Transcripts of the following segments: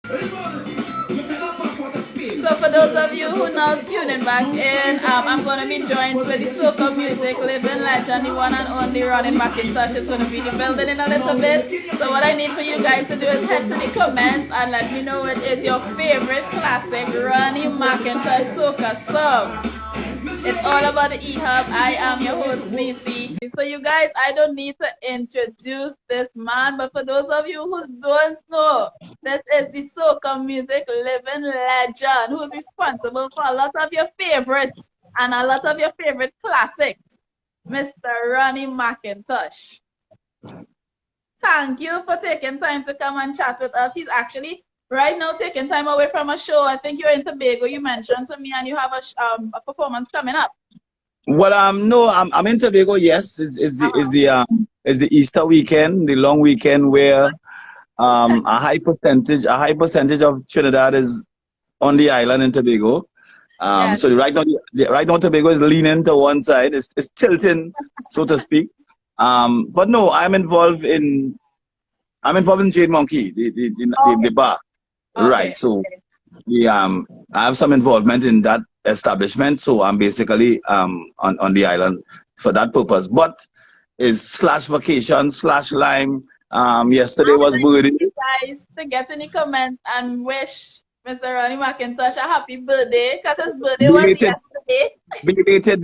So for those of you who now tuning back in, I'm going to be joined with the soca music living legend, the one and only Ronnie Mcintosh is going to be the building in a little bit. So what I need for you guys to do is head to the comments and let me know what is your favorite classic Ronnie Mcintosh soca song. It's all about the EHub. I am your host, Neicy. So you guys, I don't need to introduce this man, but for those of you who don't know, this is the soca music living legend who's responsible for a lot of your favorites and a lot of your favorite classics, Mr. Ronnie Mcintosh. Thank you for taking time to come and chat with us. He's actually right now taking time away from a show. I think you're in Tobago, you mentioned to me, and you have a performance coming up. Well, no, I'm in Tobago. Yes, is the Easter weekend, the long weekend where a high percentage of Trinidad is on the island in Tobago. Yes. So right now Tobago is leaning to one side. It's tilting, so to speak. But no, I'm involved in Jade Monkey, the bar. Okay. Right. So I have some involvement in that establishment. So I'm basically on the island for that purpose. But it's /vacation /lime. Yesterday was birthday. Guys, to get in the comments and wish Mr. Ronnie Mcintosh a happy birthday, because his birthday was yesterday. Belated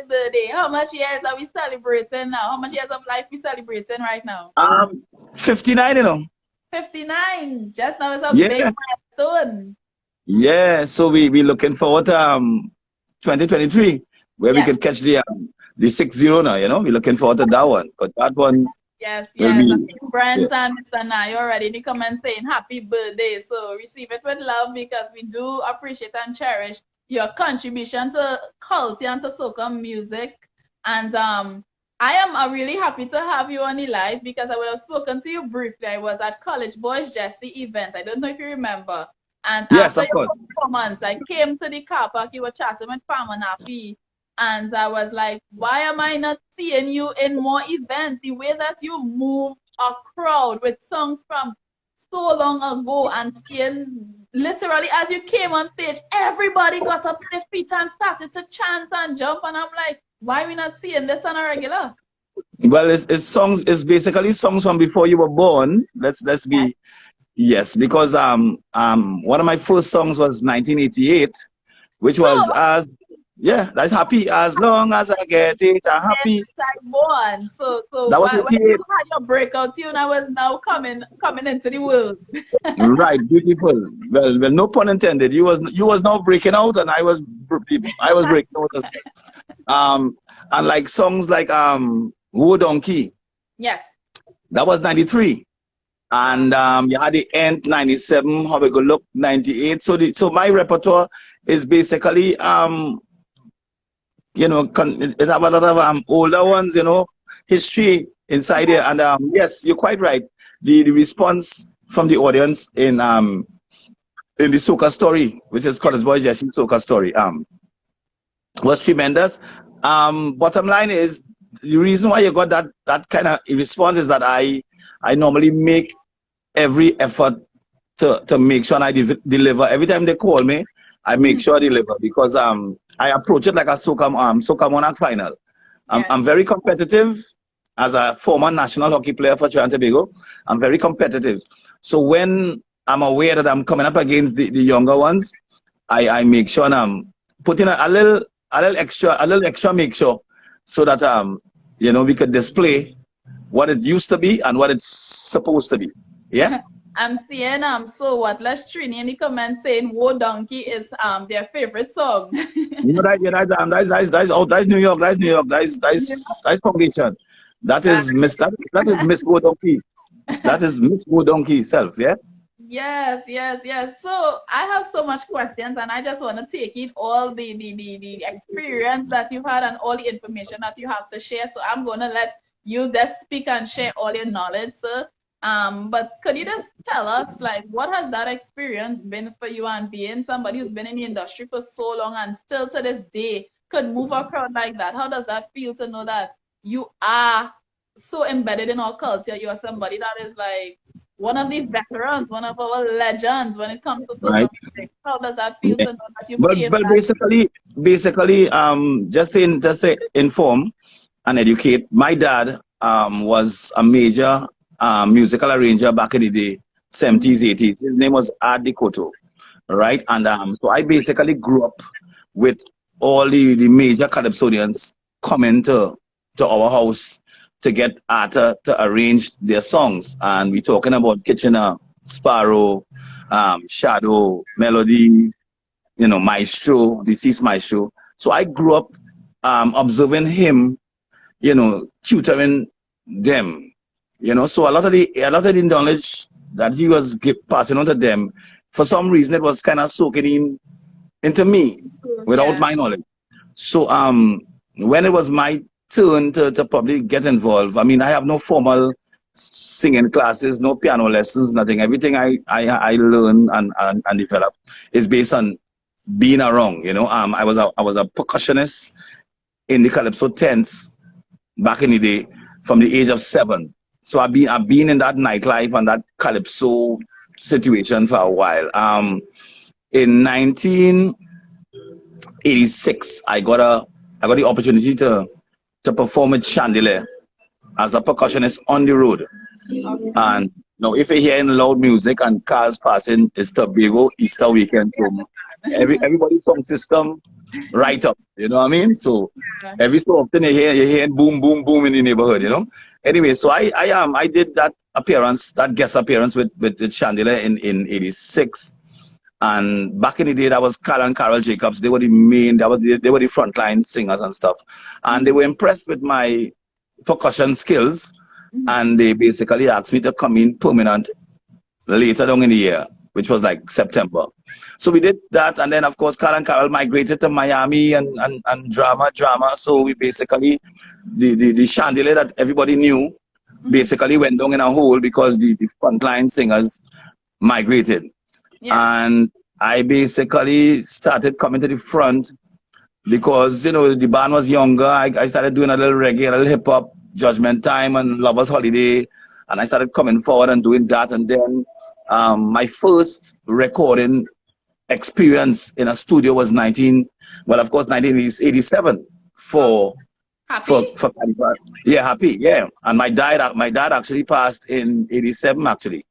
Birthday. How much years are we celebrating now? How much years of life we celebrating right now? 59, you know. 59. Just now is a big milestone. Yeah, so we looking forward to 2023, where we could catch the 6-0 now, you know. We're looking forward to that one. But that one. Yes. I think Brent and Mr. Nye already in the comments saying happy birthday. So receive it with love because we do appreciate and cherish your contribution to culture and to soca music. And I am really happy to have you on the live because I would have spoken to you briefly. I was at College Boys Jesse event. I don't know if you remember. And yes, after your performance, I came to the car park. You were chatting with Farmer Nafi. And I was like, why am I not seeing you in more events? The way that you move a crowd with songs from so long ago and seeing literally as you came on stage, everybody got up to their feet and started to chant and jump. And I'm like, why are we not seeing this on a regular? Well, it's basically songs from before you were born. Let's be because one of my first songs was 1988, which was that's happy as long as I get it. I'm happy. Yes, I'm born. So that was when you had your breakout tune, I was now coming into the world. Right, beautiful. Well, no pun intended. You was now breaking out, and I was breaking out. And like songs like Wo Donkey. Yes. That was 93. And you had the end 97, How We Go Look 98. So my repertoire is basically it have a lot of older ones, history inside there. And yes, you're quite right. The response from the audience in the soca story, which is College Boys Jesse soca story, was tremendous. Bottom line is the reason why you got that kind of response is that I normally make every effort to make sure I deliver. Every time they call me, I make sure I deliver because I approach it like a soca monarch final. I'm very competitive as a former national hockey player for Trinidad and Tobago. I'm very competitive. So when I'm aware that I'm coming up against the younger ones, I make sure I'm putting a little extra make sure so that we could display what it used to be and what it's supposed to be. Yeah. I'm seeing so what Les Trini in the comments saying Wo Donkey is their favorite song. That's New York, that's foundation. That is Miss Wo Donkey. That is Miss Wo Donkey herself, yeah? Yes. So I have so much questions and I just want to take in all the experience that you've had and all the information that you have to share. So I'm gonna let you just speak and share all your knowledge, sir. But could you just tell us, like, what has that experience been for you and being somebody who's been in the industry for so long and still to this day could move a crowd like that? How does that feel to know that you are so embedded in our culture? You are somebody that is like one of the veterans, one of our legends when it comes to Right. soca music. How does that feel to know that you But paved but that? basically, just to inform and educate, my dad was a major musical arranger back in the day, 70s, 80s. His name was Adi Koto, right? And so I basically grew up with all the major calypsonians coming to our house to get Arthur to arrange their songs. And we're talking about Kitchener, Sparrow, Shadow, Melody, Maestro, deceased Maestro. So I grew up observing him, tutoring them, So a lot of the knowledge that he was passing on to them, for some reason, it was kind of soaking into me without my knowledge. So when it was my turn to probably get involved, I mean, I have no formal singing classes, no piano lessons, nothing. Everything I learn and develop is based on being around. I was a percussionist in the calypso tents back in the day from the age of 7. So I've been in that nightlife and that calypso situation for a while. In 1986, I got the opportunity to perform with Chandelier as a percussionist on the road. Okay. And if you're hearing loud music and cars passing, it's Tobago Easter weekend. So everybody's sound system right up. You know what I mean? So every so often you're hearing boom, boom, boom in the neighborhood. Anyway, so I did that guest appearance with Chandelier in 86. And back in the day, that was Carl and Carol Jacobs. They were the main, they were the frontline singers and stuff. And they were impressed with my percussion skills. And they basically asked me to come in permanent later on in the year, which was like September. So we did that. And then, of course, Carl and Carol migrated to Miami and drama. So we basically, the Chandelier that everybody knew, basically went down in a hole because the frontline singers migrated. And I basically started coming to the front because, the band was younger. I started doing a little reggae, a little hip hop, Judgment Time and Lover's Holiday. And I started coming forward and doing that. And then my first recording experience in a studio was 1987 for Happy? For Happy, yeah. And my dad actually passed in 87 actually.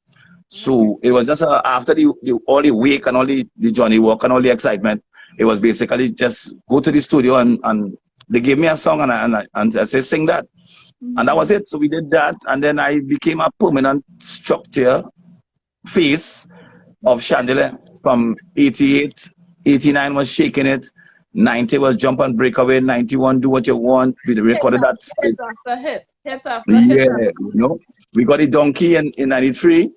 So it was just after all the wake and all the Johnny Walk and all the excitement, it was basically just go to the studio and they gave me a song and I said, sing that. And that was it. So we did that. And then I became a permanent structure face of Chandelier from 88, 89 was Shaking It, 90 was Jump and Break Away, 91 Do What You Want. We recorded that. Hit after hit. Hit after hit. We got a Donkey in 93.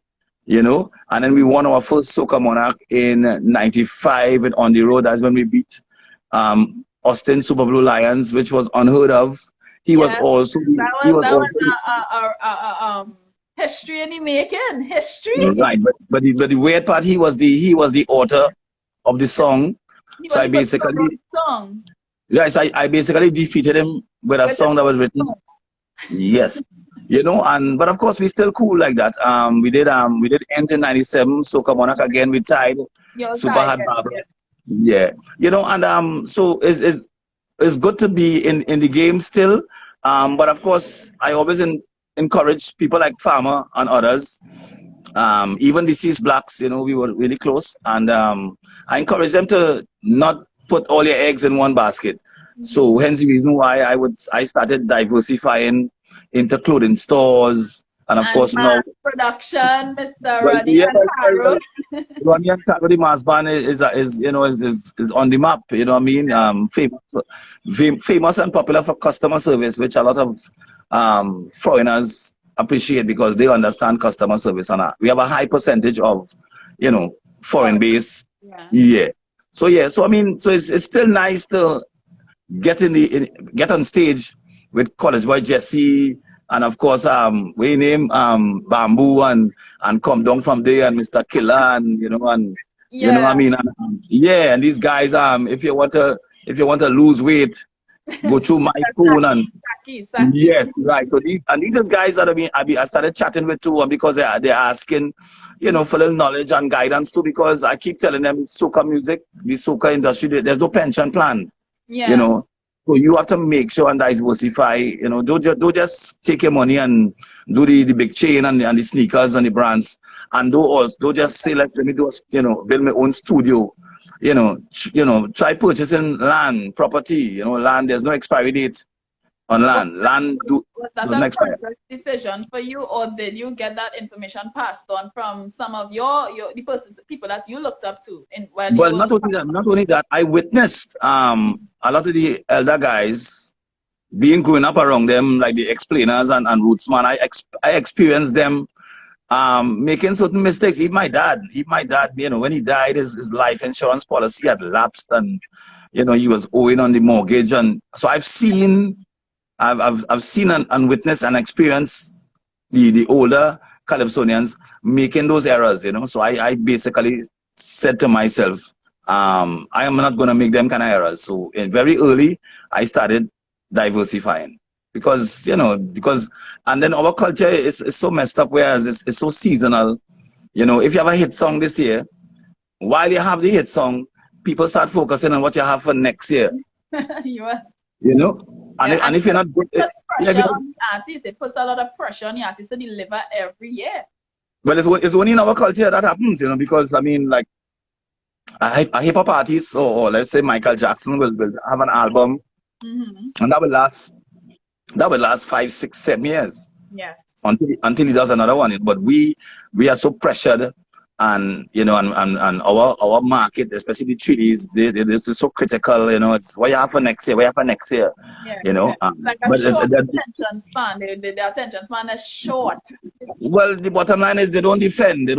And then we won our first Soca Monarch in 95 and On the Road. That's when we beat Austin Super Blue Lions, which was unheard of. He was also history in the making. History. Right, but the weird part, he was the author of the song. So I basically I basically defeated him with a song that was written. Yes. But of course we still cool like that. We did end in 97, Soca Monarch again, we tied Super Hard Barbara. Yeah. And so it's good to be in the game still. But of course I always encourage people like Farmer and others, even deceased blacks, we were really close. And I encourage them to not put all your eggs in one basket. So hence the reason why I started diversifying into clothing stores, and of course now production, Mr. Ronnie and Caro. Ronnie and Caro, the mass band is on the map. You know what I mean? Famous and popular for customer service, which a lot of foreigners appreciate because they understand customer service, and we have a high percentage of foreign base. So I mean, so it's still nice to get on stage with College Boy Jesse, and of course we name Bamboo and come down from there, and Mr. Killer, and you know what I mean, and these guys, if you want to lose weight, go through my phone and Saki. Yes, right. So these are guys that I started chatting with too, because they're asking, for a little knowledge and guidance too. Because I keep telling them soca music, the soca industry, there's no pension plan. Yeah. So you have to make sure and diversify. Don't just take your money and do the big chain and the sneakers and the brands, and don't just say like let me do build my own studio. Try purchasing land, property. Land, there's no expiry date on land. Was that doesn't a expire. conscious decision for you, or did you get that information passed on from some of the people that you looked up to when you Well, were? not only that, I witnessed a lot of the elder guys being growing up around them, like the explainers and rootsman. I experienced them making certain mistakes. Even my dad, when he died, his life insurance policy had lapsed, and he was owing on the mortgage. And so I've seen and witnessed and experienced the older Calypsonians making those errors. So I basically said to myself, I am not going to make them kind of errors. So very early, I started diversifying. Because and then our culture is so messed up, whereas it's so seasonal. If you have a hit song this year, while you have the hit song, people start focusing on what you have for next year. And if you're not good, it puts a lot of pressure on the artist to deliver every year. Well, it's only in our culture that happens, because I mean, like a hip hop artist, or let's say Michael Jackson will have an album, and that will last 5, 6, 7 years. Yes. Until he does another one. But we are so pressured, and and our market, especially the treaties, they're so critical. It's what you have for next year. What you have for next year. Yeah. Like a short attention span. The attention span is short. Well, the bottom line is they don't defend.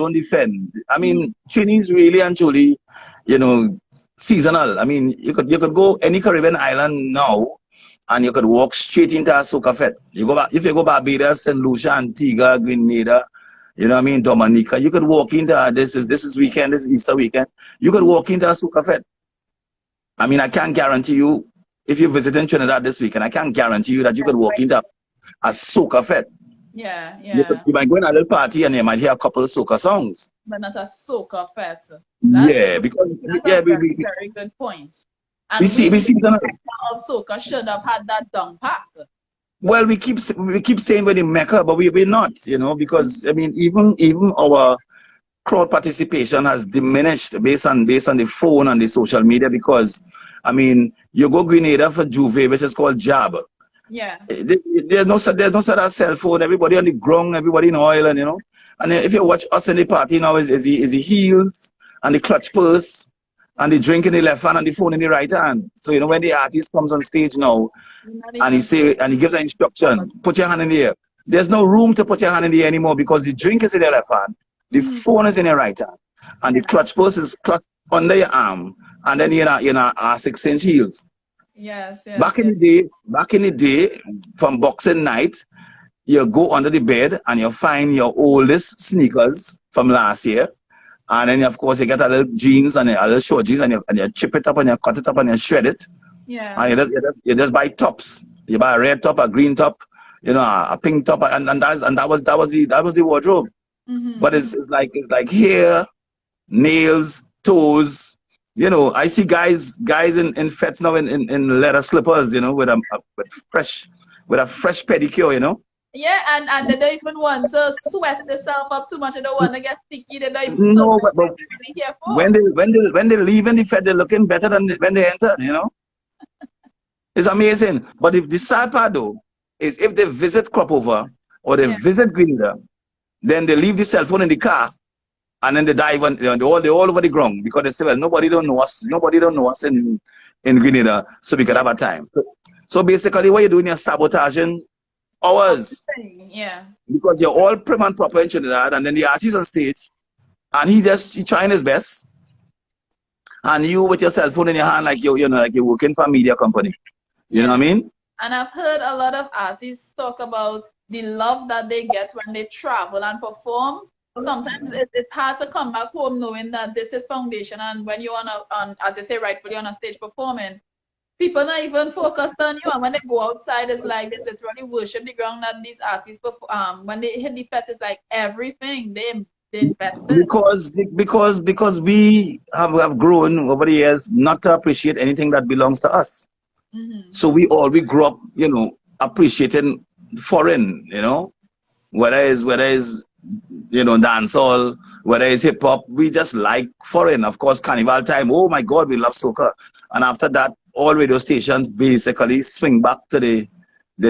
I mean, Trini really and truly, seasonal. I mean, you could go any Caribbean island now, and you could walk straight into a soca fete. If you go Barbados, St. Lucia, Antigua, Grenada, Dominica, you could walk into this is weekend, this is Easter weekend. You could walk into a soca fete. I mean, I can't guarantee you, if you're visiting Trinidad this weekend, I can't guarantee you that you could walk into a soca fete. Yeah. You might go in a little party and you might hear a couple of soca songs. But not a soca fete. Because very good point. And we see of soca should have had that down pat. Well, we keep saying we're the Mecca, but we're not, because I mean, even our crowd participation has diminished based on the phone and the social media. Because I mean, you go Grenada for Juve, which is called Jab. Yeah. There's no such a cell phone. Everybody on the ground, everybody in oil, and and if you watch us in the party now, is the heels and the clutch purse and the drink in the left hand and the phone in the right hand. So when the artist comes on stage now and he gives an instruction, put your hand in the air. There's no room to put your hand in the air anymore, because the drink is in your left hand, the phone is in your right hand, and the clutch purse is clutched under your arm, and then you're 6-inch heels. Yes. Back in the day, from boxing night, you go under the bed and you find your oldest sneakers from last year. And then, of course, you get a little jeans and a little short jeans, and you chip it up and you cut it up and you shred it. Yeah. And you just buy tops. You buy a red top, a green top, a pink top, and that was the wardrobe. But it's like hair, nails, toes. I see guys in fetes now in leather slippers, with a fresh pedicure, Yeah, and they don't even want to sweat themselves up too much. They don't want to get sticky. They don't even but when they leave in the fete, they're looking better than when they entered. It's amazing. But if the sad part though is if they visit Cropover or they visit Grenada, then they leave the cell phone in the car, and then they dive and they're all over the ground, because they say, well, nobody don't know us in Grenada, so we could have a time. So basically, what you're doing, you're sabotaging hours. Yeah. Because you're all prim and proper in Trinidad, and then the artist on stage, and he's trying his best, and you with your cell phone in your hand, like you're working for a media company. You know what I mean? And I've heard a lot of artists talk about the love that they get when they travel and perform. Sometimes it's hard to come back home knowing that this is foundation, and when you're on as you say, rightfully on a stage performing, people not even focused on you, and when they go outside, it's like they literally worship the ground that these artists when they hit the fest, it's like everything they invested. Because we have grown over the years not to appreciate anything that belongs to us. So we grew up, you know, appreciating foreign, you know, whether it's you know, dancehall, whether it's hip hop, we just like foreign. Of course, carnival time, oh my God, we love soca. And after that, all radio stations basically swing back to the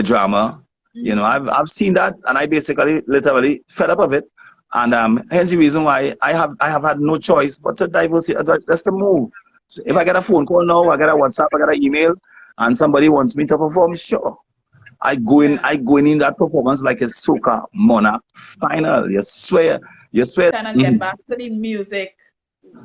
drama. You know, I've seen that, and I basically literally fed up of it. And hence the reason why I have had no choice but to diversify. That's the move. So if I get a phone call now, I get a WhatsApp, I get an email, and somebody wants me to perform, sure. I go in that performance like a soca monarch final. You swear. Kind of get back to the music,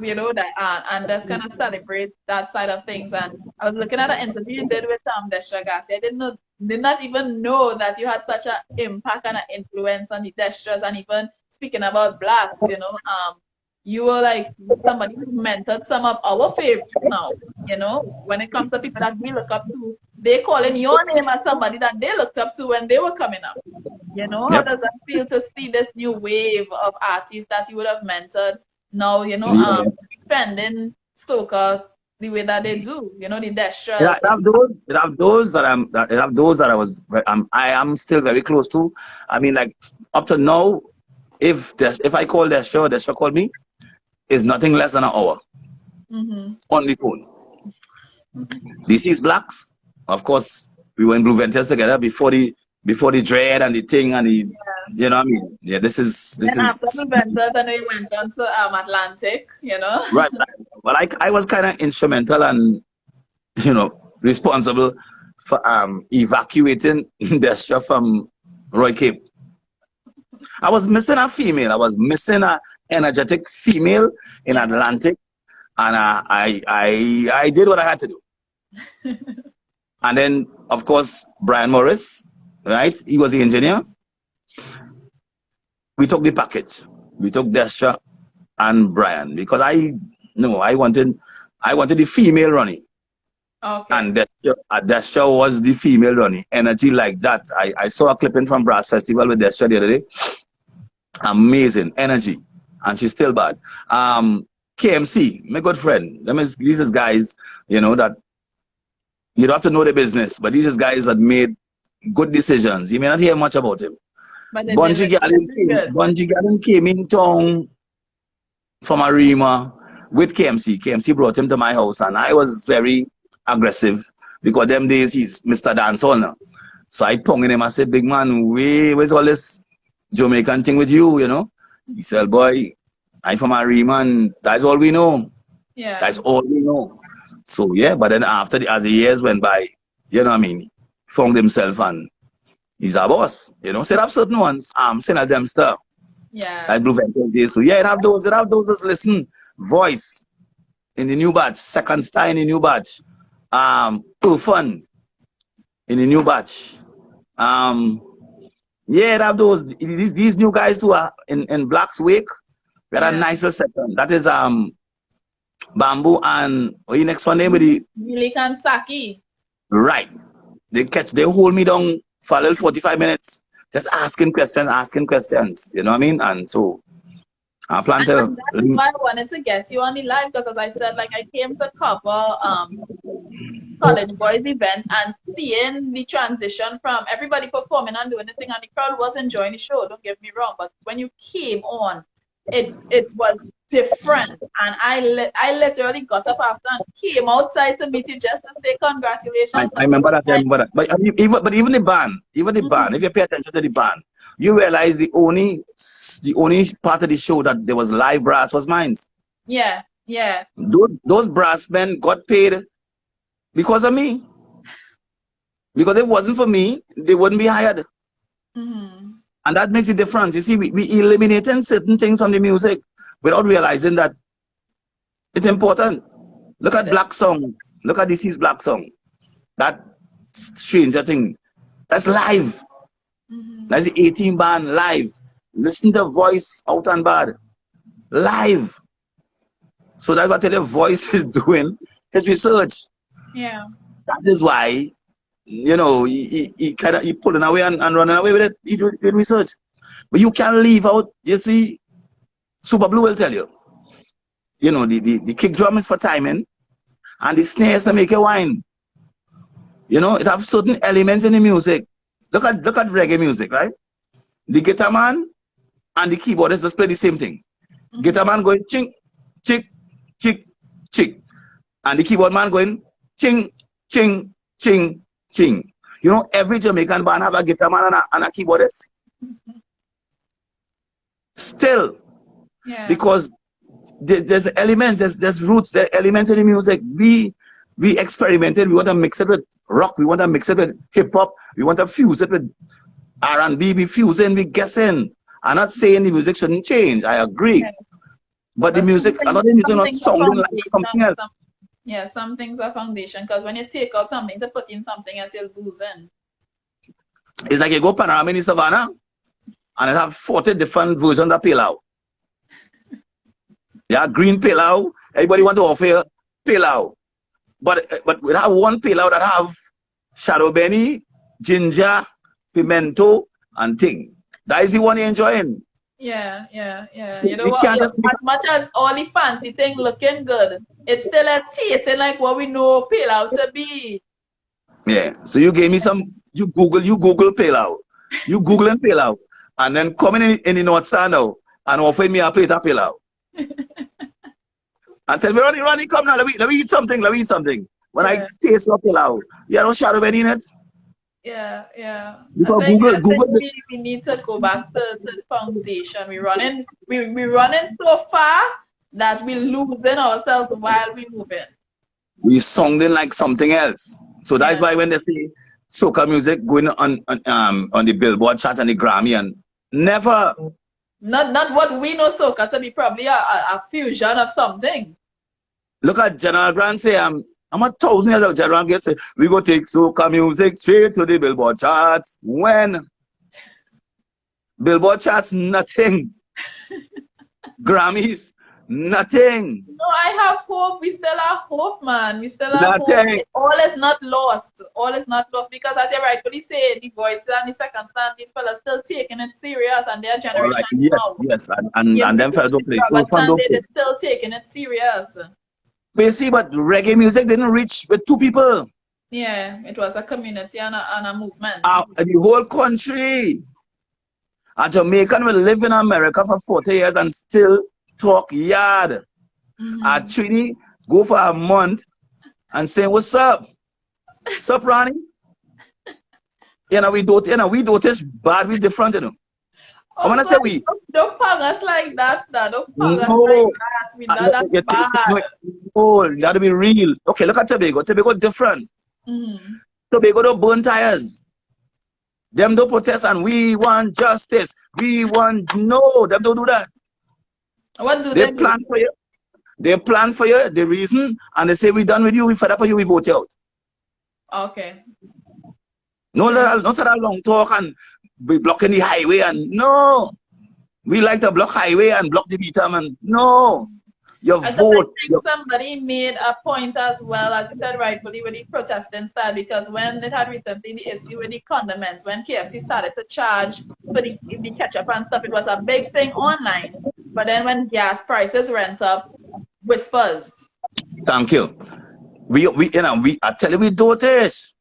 you know, that and just kind of celebrate that side of things. And I was looking at an interview you did with Destra Garcia. I did not even know that you had such an impact and an influence on the Destras, and even speaking about blacks, you know, you were like somebody who mentored some of our favorites now, you know, when it comes to people that we look up to, they calling your name as somebody that they looked up to when they were coming up. You know, how does that feel to see this new wave of artists that you would have mentored now, you know, defending soca the way that they do, you know, the Destra. Yeah, I have those that I am still very close to. I mean, like up to now, if I call Destra call me, is nothing less than an hour on the phone. This is blacks. Of course, we were in Blue Ventures together before the dread and the thing and the, you know what I mean? Yeah, this is. After Blue Ventures, and we went on to Atlantic, you know. Right. But I was kind of instrumental and, you know, responsible for evacuating Destra from Roy Cape. I was missing a female. I was missing an energetic female in Atlantic, and I did what I had to do. And then, of course, Brian Morris, right? He was the engineer. We took the package. We took Destra and Brian because I wanted the female Ronnie. Okay. And Destra was the female Ronnie. Energy like that. I saw a clipping from Brass Festival with Destra the other day. Amazing energy. And she's still bad. KMC, my good friend. These is guys, you know, that you don't have to know the business, but these is guys that made good decisions. You may not hear much about him. Bungie Gallon came in town from Arima with KMC. KMC brought him to my house, and I was very aggressive because them days he's Mr. Dancehall now. So I tongued him. I said, big man, where's all this Jamaican thing with you, you know? He said, boy, I'm from Arima, and that's all we know. Yeah. That's all we know. So yeah, but then after as the years went by, you know what I mean, he found himself and he's a boss, you know. So have certain ones, Sinner Dempster. Yeah. Like Blue Venture Days. So yeah, it have those that listen, voice in the new batch, second star in the new batch, Full Fun in the new batch. Yeah, it have those these new guys too are in Black's wake. We had a nicer second. That is Bamboo and what the next one name with the Milik and Saki. Right. They hold me down for a little 45 minutes, just asking questions, you know what I mean? And so I plan to. That's why I wanted to get you on the live, because as I said, like I came to cover College Boys events and seeing the transition from everybody performing and doing the thing, and the crowd was enjoying the show, don't get me wrong, but when you came on, it was different, and I literally got up after and came outside to meet you just to say congratulations. I remember that. But even the band, if you pay attention to the band, you realize the only part of the show that there was live brass was mine. Yeah. Those brass men got paid because of me. Because if it wasn't for me, they wouldn't be hired. And that makes a difference. You see, we eliminating certain things from the music without realizing that it's important. Look at Black Song. Look at DC's Black Song. That Stranger Thing. That's live. That's the 18 band live. Listen to voice out and bad. Live. So that's what the voice is doing. His research. Yeah. That is why, you know, he kind of he pulling away and running away with it. He doing research. But you can't leave out, you see, Super Blue will tell you. You know, the kick drum is for timing, and the snare is to make you whine. You know, it have certain elements in the music. Look at reggae music, right? The guitar man and the keyboardist just play the same thing. Guitar man going ching, chick, chick, chick. And the keyboard man going ching, ching, ching, ching. You know, every Jamaican band have a guitar man and a keyboardist. Still, yeah. Because there's elements, there's roots, there are elements in the music. We experimented. We want to mix it with rock. We want to mix it with hip hop. We want to fuse it with R&B. We fusing, we guessing. I'm not saying the music shouldn't change. I agree. Yeah. But the music, a lot of music not sounding like something else. Yeah, some things are foundation. Because when you take out something to put in something else, you'll lose in. It's like you go panorama in the savannah, and it have 40 different versions of pilau. Yeah, green pilau. Everybody want to offer pilau. But we have one pilau that have shadow benny, ginger, pimento, and thing. That is the one you're enjoying. Yeah. You know what? As much as all the fancy thing looking good, it's still a tasting like what we know pilau to be. Yeah. So you gave me some. You Google pilau. You Googling pilau, and then coming in the North Star now and offering me a plate of pilau. And tell me, Ronnie, come now. Let me eat something. Let me eat something. When I taste your pilau, you have no shadow benny in it. Yeah. I think we need to go back to the foundation. We're running so far that we're losing ourselves while we're moving. We're sounding like something else. So that's why when they say soca music going on the Billboard chart and the Grammy, and never. Not what we know soca to be, probably a fusion of something. Look at General Grant say, I'm 1,000 years old. General Grant say, we go take soca music straight to the Billboard charts. When? Billboard charts, nothing. Grammys, nothing. No, I have hope. We still have hope, man. We still have hope. All is not lost. All is not lost, because as you rightfully say, the Voices and the Second Stand, these fellas still taking it serious, and their generation Yes, and them fellas don't play. They're still taking it serious. But you see, but reggae music didn't reach with two people. Yeah, it was a community and a movement. The whole country. A Jamaican will live in America for 40 years and still talk yard. A Trini go for a month and say, what's up? What's up, Ronnie? We don't is bad, we different, you know. I want to say we. Don't pang us like that, don't pang us like that. We not that bad. Oh, you gotta be real. Okay, look at Tobago. Tobago different. Tobago don't burn tires. Them don't protest and we want justice. Them don't do that. What do they plan for you? They plan for you, the reason, and they say, we done with you, we fed up with you, we vote you out. Okay. Not that long talk and be blocking the highway, and no. We like to block highway and block the beatum, and no. I think somebody made a point as well, as you said rightfully, with the protesting style, because when it had recently the issue with the condiments, when KFC started to charge for the ketchup and stuff, it was a big thing online. But then when gas prices went up, whispers. Thank you. I tell you, we do this.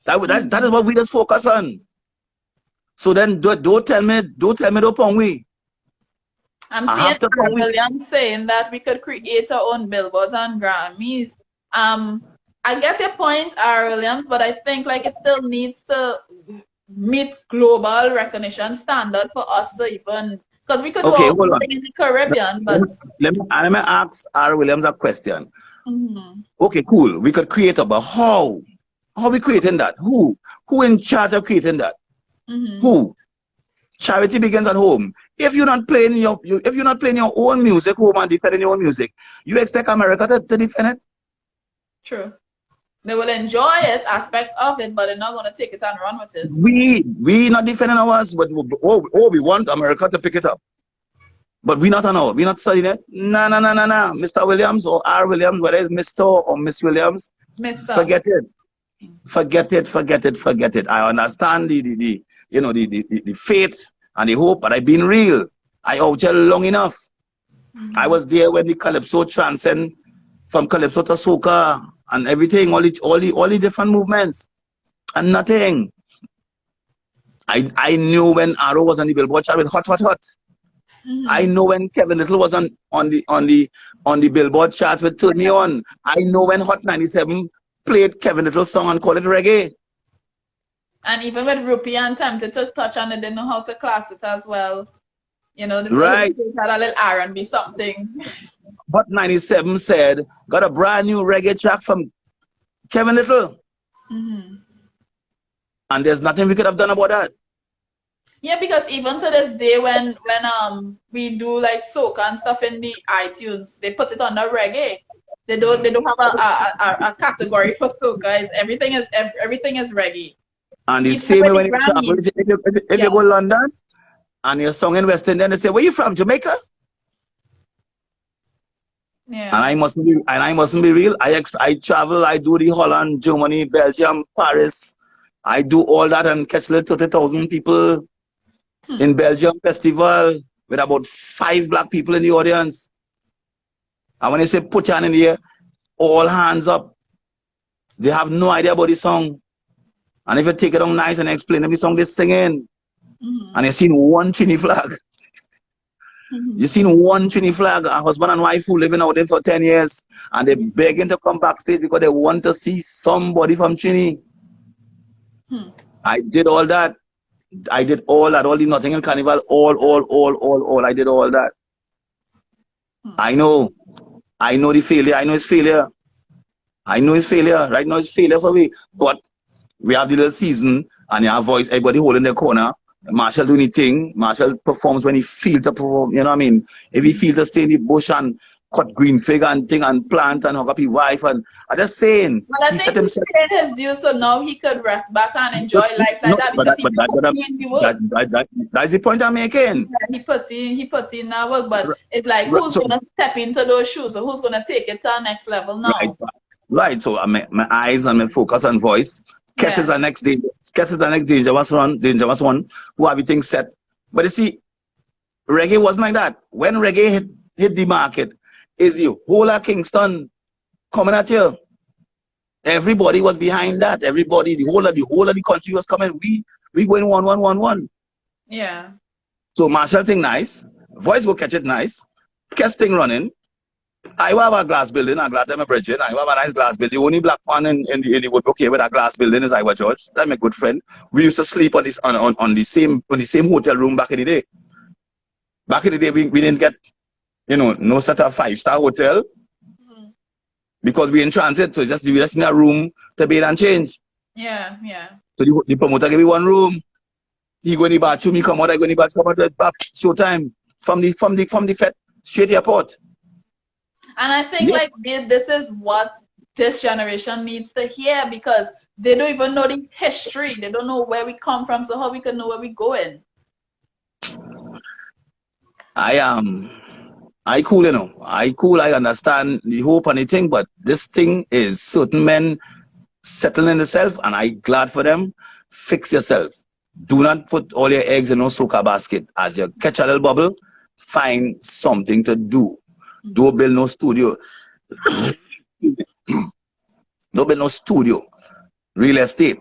That is what we just focus on. So then don't tell me don't pong we. I'm seeing Williams saying that we could create our own billboards and Grammys. I get your point, Williams, but I think like it still needs to meet global recognition standard for us to even, because we could do something in the Caribbean, but let me ask R. Williams a question. Okay, cool. We could create but how? How are we creating that? Who in charge of creating that? Who? Charity begins at home. If you're not playing your own music home and defending your own music, you expect America to defend it? True. They will enjoy it, aspects of it, but they're not going to take it and run with it. We not defending ours, but we want America to pick it up. But we not studying it. No. Mr. Williams or R. Williams, whether it's Mr. or Miss Williams, Messed up. Forget it. Forget it, forget it, forget it. I understand the faith and the hope, but I've been real. I out here long enough. I was there when the Calypso transcend from Calypso to soca and everything, all the different movements and nothing. I knew when Arrow was on the Billboard chart with Hot Hot Hot. I know when Kevin Little was on the Billboard chart with Turn Me On. I know when Hot 97 played Kevin Little's song and called it reggae. And even with Rupee and Tempted to Touch on, they didn't know how to class it as well. You know, the right. had a little R&B something. Hot 97 said, got a brand new reggae track from Kevin Little. And there's nothing we could have done about that. Yeah, because even to this day, when we do like soca and stuff in the iTunes, they put it on the reggae. They don't have a category for soca. Everything is reggae. And the same way when you travel, if you go to London and you're sung in West Indian, they say, "Where you from? Jamaica?" Yeah. And I mustn't be real. I travel. I do the Holland, Germany, Belgium, Paris. I do all that and catch like 30,000 people in Belgium festival with about 5 black people in the audience. And when they say put your hand in the air, all hands up. They have no idea about the song. And if you take it on nice and explain every song they're singing, and you seen one Trini flag. You seen one Trini flag, a husband and wife who living out there for 10 years, and they're begging to come backstage because they want to see somebody from Trini. I did all that. I did all that, all the Nottingham Carnival, all. I did all that. I know the failure. I know it's failure. I know it's failure. Right now it's failure for me. But we have the little season and you have voice, everybody holding their corner. Marshall do anything. Marshall performs when he feels to perform, you know what I mean? If he feels to stay in the bush and cut green fig and thing and plant and hug up his wife, and I'm just saying. Well, I think he paid his dues, so now he could rest back and enjoy life like that. That's the point I'm making. Yeah, he puts in that work, but it's like who's gonna step into those shoes, or who's gonna take it to the next level now? Right. So my eyes and my focus on voice. Kes is the next danger. Kes is the next dangerous one who have everything set. But you see, reggae wasn't like that. When reggae hit the market, is the whole of Kingston coming at you. Everybody was behind that. Everybody, the whole of the country was coming. We going 1-1-1-1. Yeah. So Marshall thing nice. Voice go catch it nice. Kes thing running. I have a glass building, a glass bridging. I have a nice glass building. The only black man in the wood okay with a glass building is Iowa George. That's my good friend. We used to sleep on the same hotel room back in the day. Back in the day, we didn't get, no sort of 5-star hotel because we in transit. So we just in a room to bathe and change. Yeah. So the promoter gave me one room. He go in the bathroom, he come out, I go in the bathroom, come out, back showtime from the Fed straight airport. And I think like this is what this generation needs to hear, because they don't even know the history. They don't know where we come from, so how we can know where we're going. I cool, I understand the hope and the thing, but this thing is certain men settling themselves, and I'm glad for them. Fix yourself. Do not put all your eggs in no soca basket. As you catch a little bubble, find something to do. Don't build no studio. Don't build no studio. Real estate.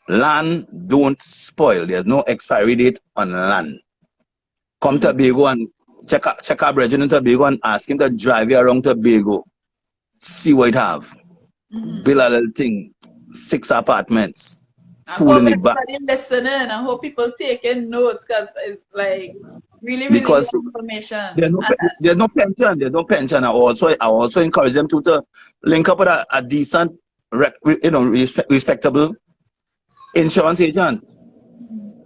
Land don't spoil. There's no expiry date on land. Come to Tobago and check our brethren in Tobago and ask him to drive you around Tobago. See what it have. Build a little thing. 6 apartments. Pool in the back. Listening. I hope people taking notes, because it's like really good information. There's no pension. I also encourage them to link up with a decent, respectable insurance agent,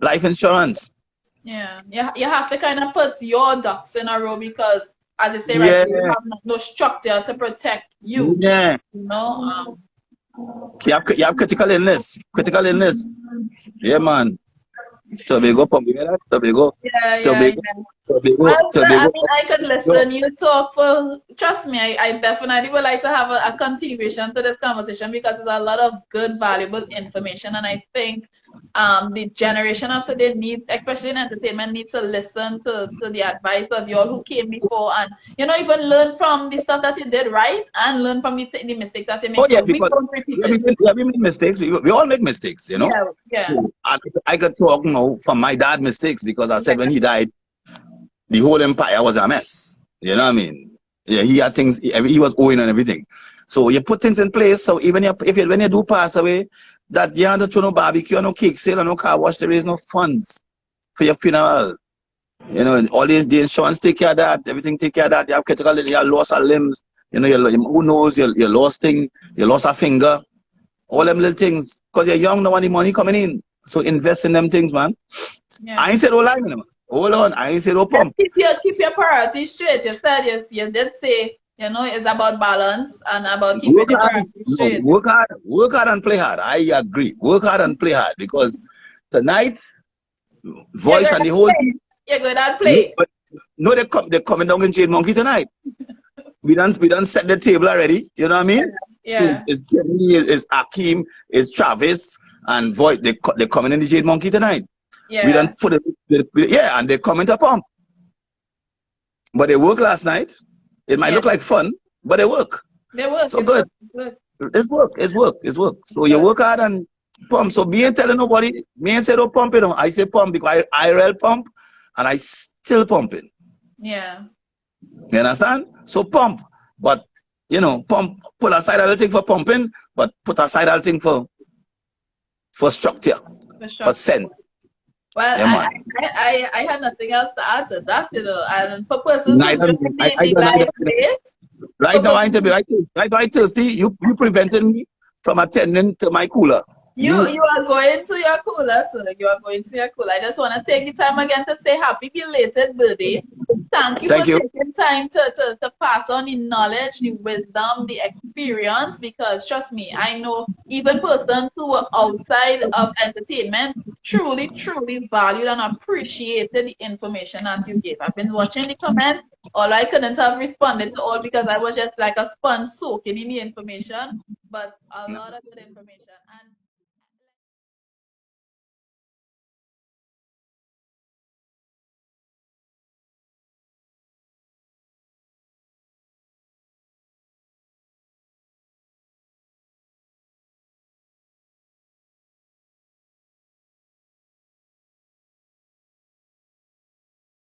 life insurance. Yeah, you have to kind of put your ducks in a row, because as you say, right, you have no structure to protect you. Yeah. You have critical illness. Yeah, man. Tobago, pump, you hear that? Tobago, Yeah, yeah, Tobago, yeah. Tobago, Well, I Tobago. mean, I could Yo, listen. You talk for, trust me, I definitely would like to have a continuation to this conversation because there's a lot of good, valuable information. And I think the generation of today needs, especially in entertainment, needs to listen to the advice of y'all who came before and, you know, even learn from the stuff that you did right and learn from the mistakes that you make oh yeah, so we because don't repeat yeah, it. we make mistakes. We all make mistakes, you know. Yeah, yeah, So I could talk, you know, from my dad mistakes because I said when he died, the whole empire was a mess. You know what I mean? Yeah, he had things. He was owing and everything. So you put things in place. So even when you do pass away, that you don't throw no barbecue, no cake sale, no car wash. There is no funds for your funeral. You know, all the insurance take care of that. Everything take care of that. You have critical. You lost a limbs. You know, who knows? You lost thing. You lost a finger. All them little things. Cause you're young, no want the money coming in. So invest in them things, man. yeah. I ain't said no lie, man. Hold on, I ain't said no Just pump. keep your priorities straight. You said yes, you did say, you know, it's about balance and about keeping Work your hard, priorities no, straight. work hard and play hard. I agree. Work hard and play hard because tonight, You're voice good and the at whole play. You're good at no, play. but no, they're coming down in Jade Monkey tonight. We done set the table already. You know what I mean? So Yeah, it's Jenny, it's Akeem, it's Travis, and voice. They're coming in the Jade Monkey tonight. We yeah, done put it, yeah, and they're coming to pump. But they work last night. It might yeah. look like fun, but they work. They work. So It's good. work. It's work. It's work. It's work. It's work. So you Good. work hard and pump. So me ain't telling nobody. Me ain't say don't pump, you know. I say pump because I real pump, and I still pumping. Yeah. You understand? So pump, but you know, pump. Put aside a little thing for pumping, but put aside a little thing for structure, For for sure. sense. Well, Yeah, man. I had nothing else to add to that, you know. And for persons who Night and joined I the don't live late, right for now I persons interview. Right now I thirsty. You prevented me from attending to my cooler. you are going to your cooler, sir. You are going to your cooler. I just want to take the time again to say happy belated birthday. Thank you for Thank you. taking time to pass on the knowledge, the wisdom, the experience, because trust me, I know even persons who were outside of entertainment truly, truly valued and appreciated the information that you gave. I've been watching the comments. All I couldn't have responded to all because I was just like a sponge soaking in the information, but a lot of good information. And